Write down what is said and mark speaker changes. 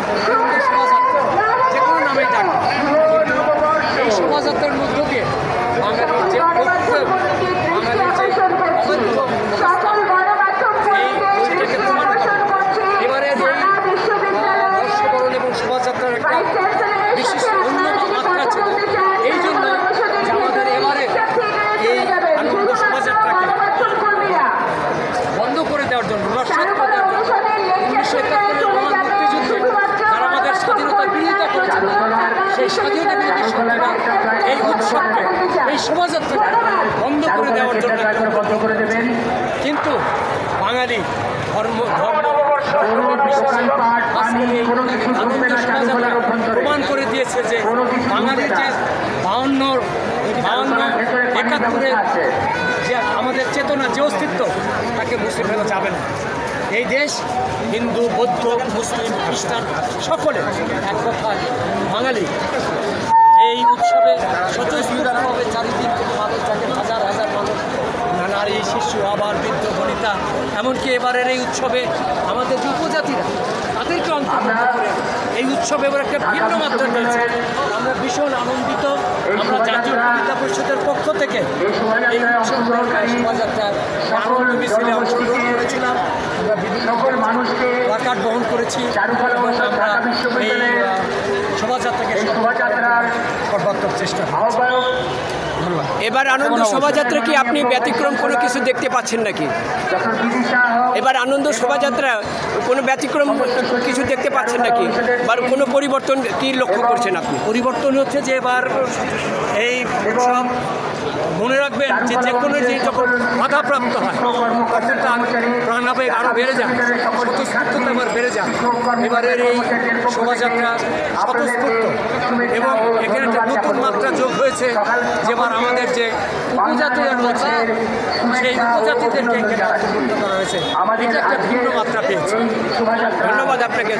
Speaker 1: আনন্দ শোভাযাত্রা যে কোনো নামেই ডাকে, এই শোভাযাত্রার মধ্য দিয়ে বাঙালির যে বাঙালির যে অবৈধ অবস্থা সেটাকে প্রমাণ করে। এবারের এই বর্ষবরণ এবং শোভাযাত্রার একটা বিশেষ অন্য মাত্রা ছিল, এই জন্য আমাদের এবারে এই আনন্দ শোভাযাত্রাকে বন্ধ করে দেওয়ার জন্য, নস্যাৎ করে দেওয়ার জন্য 1971 মহান মুক্তিযুদ্ধে যারা আমাদের স্বাধীনতার বিরোধিতা করেছিল, সেই স্বাধীনতা বিরোধী শক্তিরা এই উৎসবকে, এই শোভাযাত্রাকে বন্ধ করে দেওয়ার জন্য কিন্তু বাঙালি প্রমাণ করে দিয়েছে যে বাঙালির যে 52 71 যে আমাদের চেতনা, যে অস্তিত্ব, তাকে মুছে ফেলা যাবে না। এই দেশ হিন্দু, বৌদ্ধ, মুসলিম, খ্রিস্টান সকলে এক কথায় বাঙালি। এই উৎসবে স্বতঃস্ফূর্তভাবে চারিদিক থেকে মানুষ থাকেন, হাজার হাজার মানুষ, নারী, শিশু, আবার বৃদ্ধ, বনিতা, এমনকি এবারের এই উৎসবে আমাদের যে উপজাতিরা তাদেরকে অন্তর্ভুক্ত করে এই উৎসবে এবার একটা ভিন্ন মাত্রা পেয়েছে। আমরা ভীষণ আনন্দিত। আমরা জাতীয় কবিতা পরিষদের পক্ষ থেকে এই উৎসব শোভাযাত্রার আনন্দ মিছিলে অংশগ্রহণ করেছিলাম। আমরা বিভিন্ন প্লাকার্ড বহন করেছি এবং আমরা এই শোভাযাত্রাকে সর্বাত্মক চেষ্টা করছি।
Speaker 2: এবার আনন্দ শোভাযাত্রা কি আপনি ব্যতিক্রম কোনো কিছু দেখতে পাচ্ছেন নাকি? এবার আনন্দ শোভাযাত্রা কোনো ব্যতিক্রম কিছু দেখতে পাচ্ছেন নাকি, বা কোনো পরিবর্তন কি লক্ষ্য করছেন আপনি?
Speaker 1: পরিবর্তন হচ্ছে যে এবার এই উৎসব মনে রাখবেন যে যে কোনো জিনিস যখন বাধাপ্রাপ্ত হয় তখন তার প্রাণাবেগ আরও বেড়ে যায়, স্বতঃস্ফূর্ততা আবার বেড়ে যায়। এবারের এই শোভাযাত্রা স্বতঃস্ফূর্ত এবং এখানে একটা নতুন মাত্রা যোগ হয়েছে, যেবার আমাদের যে উপজাতিরা রয়েছে সেই উপজাতিদেরকে এখানে অন্তর্ভুক্ত করা হয়েছে। এটা একটা ভিন্ন মাত্রা পেয়েছে।
Speaker 2: ধন্যবাদ আপনাকে।